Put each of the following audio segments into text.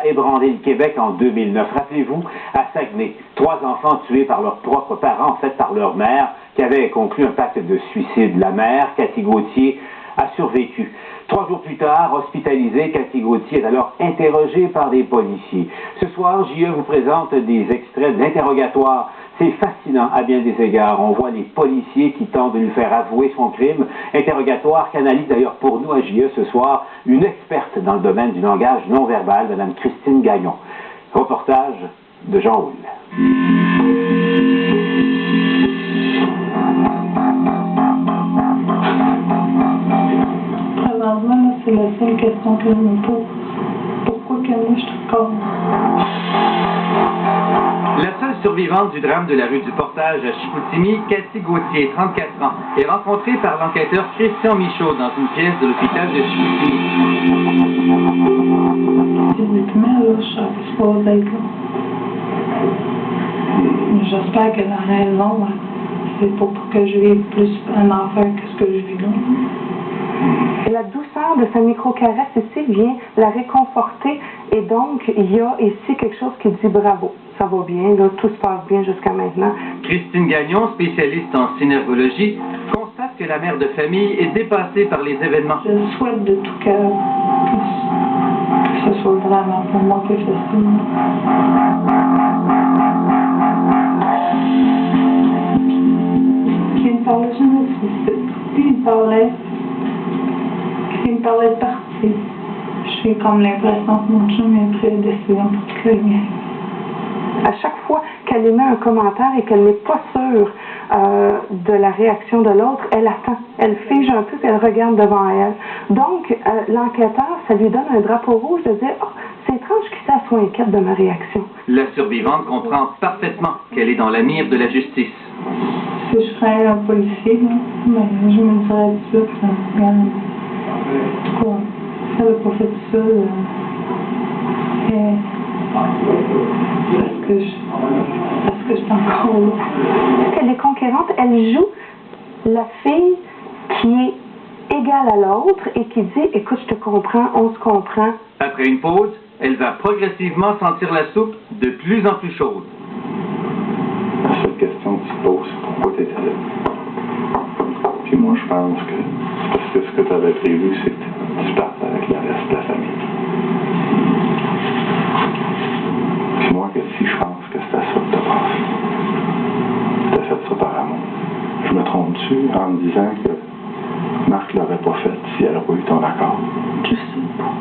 a ébranlé le Québec en 2009. Rappelez-vous, à Saguenay, 3 enfants tués par leurs propres parents, en fait par leur mère, qui avait conclu un pacte de suicide. La mère, Cathy Gauthier, a survécu. 3 jours plus tard, hospitalisée, Cathy Gauthier est alors interrogée par des policiers. Ce soir, JE vous présente des extraits d'interrogatoire. C'est fascinant à bien des égards. On voit les policiers qui tentent de lui faire avouer son crime. Interrogatoire qu'analyse d'ailleurs pour nous à JE ce soir une experte dans le domaine du langage non verbal, Mme Christine Gagnon. Reportage de Jean Houle. Présentement, c'est la seule question que je me pose. Pourquoi que moi je suis encore... La seule survivante du drame de la rue du Portage à Chicoutimi, Cathy Gauthier, 34 ans, est rencontrée par l'enquêteur Christian Michaud dans une pièce de l'hôpital de Chicoutimi. Physiquement, là, je suis supposée être là. J'espère que la raison, c'est pour que je vive plus un enfer que ce que je vis là. La douceur de sa micro-caresse ici vient la réconforter et donc il y a ici quelque chose qui dit bravo. Ça va bien, là, tout se passe bien jusqu'à maintenant. Christine Gagnon, spécialiste en synergologie, constate que la mère de famille est dépassée par les événements. Je souhaite de tout cœur que ce soit vraiment pour moi que je fais ça. Qui me parlait jamais de suicide. Puis il me parlait de partir. J'ai comme l'impression que mon chum a pris la décision pour que rien. À chaque fois qu'elle émet un commentaire et qu'elle n'est pas sûre de la réaction de l'autre, elle attend. Elle fige un peu et elle regarde devant elle. Donc, l'enquêteur, ça lui donne un drapeau rouge de dire « Oh, c'est étrange qu'il soit inquiète de ma réaction. » La survivante comprend parfaitement qu'elle est dans la mire de la justice. Si je serais un policier, là, mais je me dirais tout de suite, regarde, quoi, elle n'a pas fait ça, parce que je suis encore là. Elle est conquérante, elle joue la fille qui est égale à l'autre et qui dit « Écoute, je te comprends, on se comprend. » Après une pause, elle va progressivement sentir la soupe de plus en plus chaude. La seule question que tu te poses, c'est pourquoi tu étais là. Puis moi, je pense que c'est parce que ce que tu avais prévu, c'est que tu partes avec le reste de la famille. Puis moi, que si je pense que c'était ça que tu as pensé, tu as fait ça par amour. Je me trompe-tu en me disant que Marc l'aurait pas fait si elle n'aurait pas eu ton accord? Je sais pas.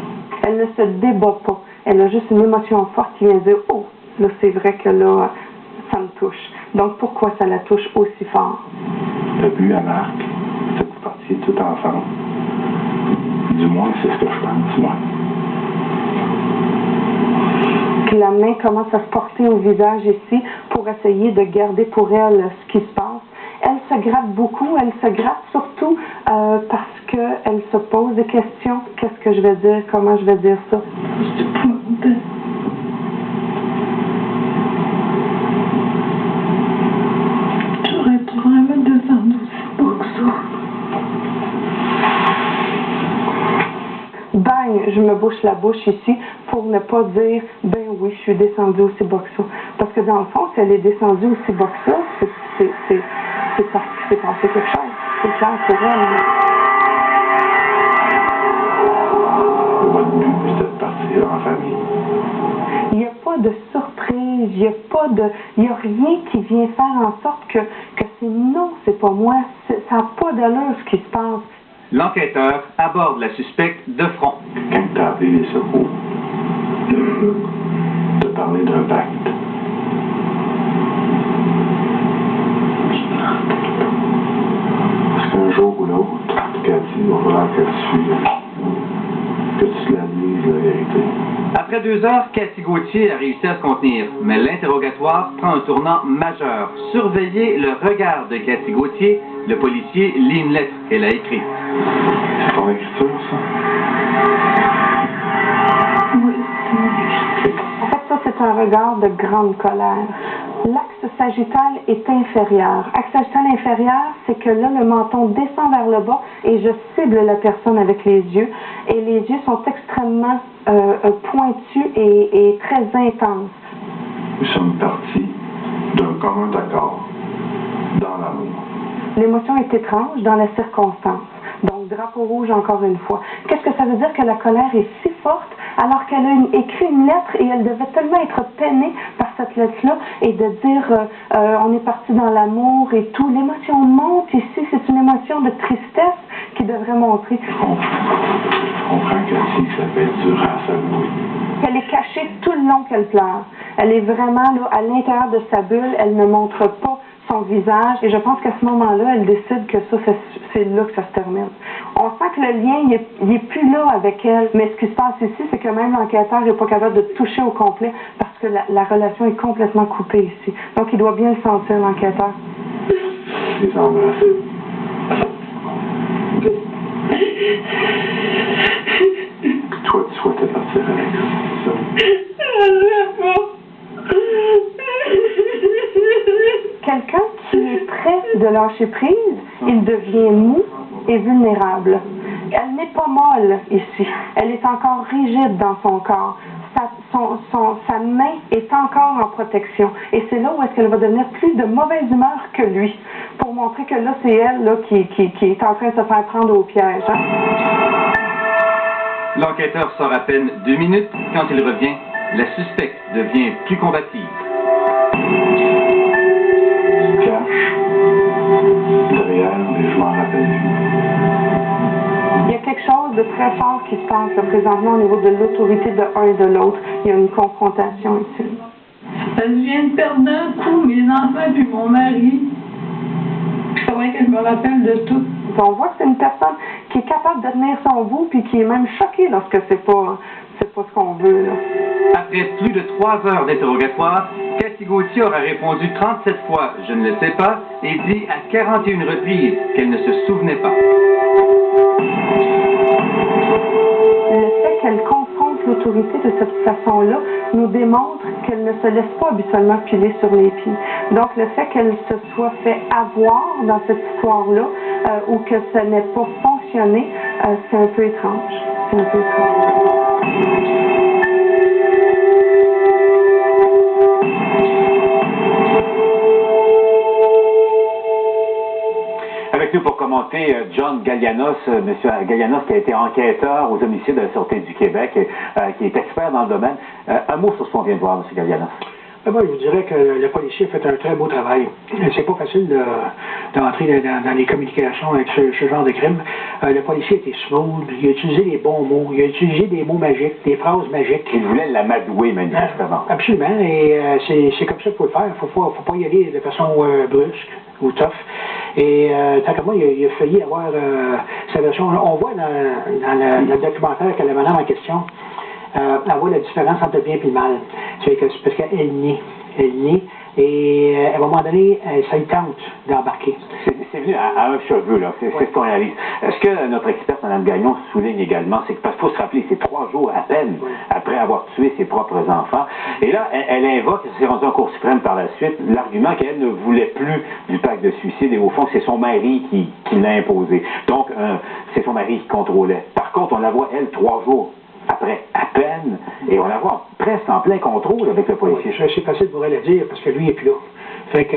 Elle ne se débat pas. Elle a juste une émotion forte qui vient dire « Oh, là, c'est vrai que là, ça me touche. » Donc, pourquoi ça la touche aussi fort? Le but à Marc, c'est que vous partiez tout ensemble. Du moins, c'est ce que je pense, moi. Que la main commence à se porter au visage ici pour essayer de garder pour elle ce qui se passe. Elle se gratte beaucoup, elle se gratte surtout parce qu'elle se pose des questions. Qu'est-ce que je vais dire? Comment je vais dire ça? C'est épouvantable. J'aurais dû vraiment descendre aussi bas que ça. Bang, je me bouche la bouche ici pour ne pas dire « Ben oui, je suis descendue aussi bas que ça. » Parce que dans le fond, si elle est descendue aussi bas que ça, c'est parce qu'il s'est passé quelque chose. C'est clair pour elle. Votre but, c'était de partir en famille. Il n'y a pas de surprise, il n'y a rien qui vient faire en sorte que c'est non, c'est pas moi, ça n'a pas d'allure ce qui se passe. L'enquêteur aborde la suspecte de front. Quand tu as appelé les secours, tu as parlé d'un pacte. Parce qu'un jour ou l'autre, Cathy, il va falloir que tu la dises la vérité. Après 2 heures, Cathy Gauthier a réussi à se contenir, mais l'interrogatoire prend un tournant majeur. Surveillez le regard de Cathy Gauthier. Le policier lit une lettre qu'elle a écrite. C'est ton écriture, ça? Oui, c'est mon écriture. En fait, ça, c'est un regard de grande colère. L'axe sagittal est inférieur. Axe sagittal inférieur, c'est que là, le menton descend vers le bas et je cible la personne avec les yeux. Et les yeux sont extrêmement pointue et très intense. Nous sommes partis d'un commun accord dans l'amour. L'émotion est étrange dans la circonstance. Donc, drapeau rouge encore une fois. Qu'est-ce que ça veut dire que la colère est si forte alors qu'elle a écrit une lettre et elle devait tellement être peinée par cette lettre-là et de dire on est parti dans l'amour et tout. L'émotion monte ici, c'est une émotion de tristesse qui devrait monter. Je comprends que ça peut être dur à s'avouer. Elle est cachée tout le long qu'elle pleure. Elle est vraiment là, à l'intérieur de sa bulle, elle ne montre pas son visage et je pense qu'à ce moment-là, elle décide que c'est là que ça se termine. On sent que le lien, il est plus là avec elle, mais ce qui se passe ici, c'est que même l'enquêteur n'est pas capable de toucher au complet parce que la relation est complètement coupée ici. Donc il doit bien le sentir, l'enquêteur. Les embrasser. Toi, tu souhaitais partir avec ça. Quelqu'un qui est prêt de lâcher prise, il devient mou et vulnérable. Elle n'est pas molle ici. Elle est encore rigide dans son corps. Sa main est encore en protection. Et c'est là où est-ce qu'elle va devenir plus de mauvaise humeur que lui, pour montrer que là, c'est elle là, qui est en train de se faire prendre au piège. Hein? L'enquêteur sort à peine 2 minutes. Quand il revient, la suspecte devient plus combative. Se cache derrière, mais je m'en rappelle plus. Il y a quelque chose de très fort qui se passe là, présentement au niveau de l'autorité de l'un et de l'autre. Il y a une confrontation ici. Je viens de perdre d'un coup mes enfants puis mon mari. C'est vrai que je me rappelle de tout. On voit que c'est une personne qui est capable de tenir son bout puis qui est même choquée lorsque c'est pas ce qu'on veut. Là. Après plus de 3 heures d'interrogatoire, Cathy Gauthier aura répondu 37 fois « je ne le sais pas » et dit à 41 reprises qu'elle ne se souvenait pas. Le fait qu'elle confronte l'autorité de cette façon-là nous démontre qu'elle ne se laisse pas habituellement piler sur les pieds. Donc le fait qu'elle se soit fait avoir dans cette histoire-là ou que ça n'ait pas fonctionné, c'est un peu étrange. C'est un peu étrange. Avec nous pour commenter John Galianos, monsieur Galianos qui a été enquêteur aux homicides de la Sûreté du Québec, qui est expert dans le domaine. Un mot sur ce qu'on vient de voir, monsieur Galianos. Moi, je vous dirais que le policier a fait un très beau travail. C'est pas facile d'entrer dans les communications avec ce genre de crime. Le policier était smooth, il a utilisé les bons mots, il a utilisé des mots magiques, des phrases magiques. Il voulait l'amadouer, manifestement. Absolument, et c'est comme ça qu'il faut le faire. Il faut pas y aller de façon brusque ou tough. Et tant qu'à moi, il a failli avoir sa version. On voit dans le documentaire que la madame en question, elle voit la différence entre le bien et le mal. C'est parce qu'elle nie. Elle nie. Et à un moment donné, ça lui tente d'embarquer. C'est venu à un cheveu, là. C'est ce qu'on réalise. Ce que notre experte, Mme Gagnon, souligne également, c'est que, parce qu'il faut se rappeler, c'est 3 jours à peine après avoir tué ses propres enfants. Et là, elle invoque, c'est rendu en Cour suprême par la suite, l'argument qu'elle ne voulait plus du pacte de suicide. Et au fond, c'est son mari qui l'a imposé. Donc, c'est son mari qui contrôlait. Par contre, on la voit, elle, 3 jours après, à peine, et on la voit presque en plein contrôle avec le policier. C'est facile pour elle à dire, parce que lui n'est plus là. Fait que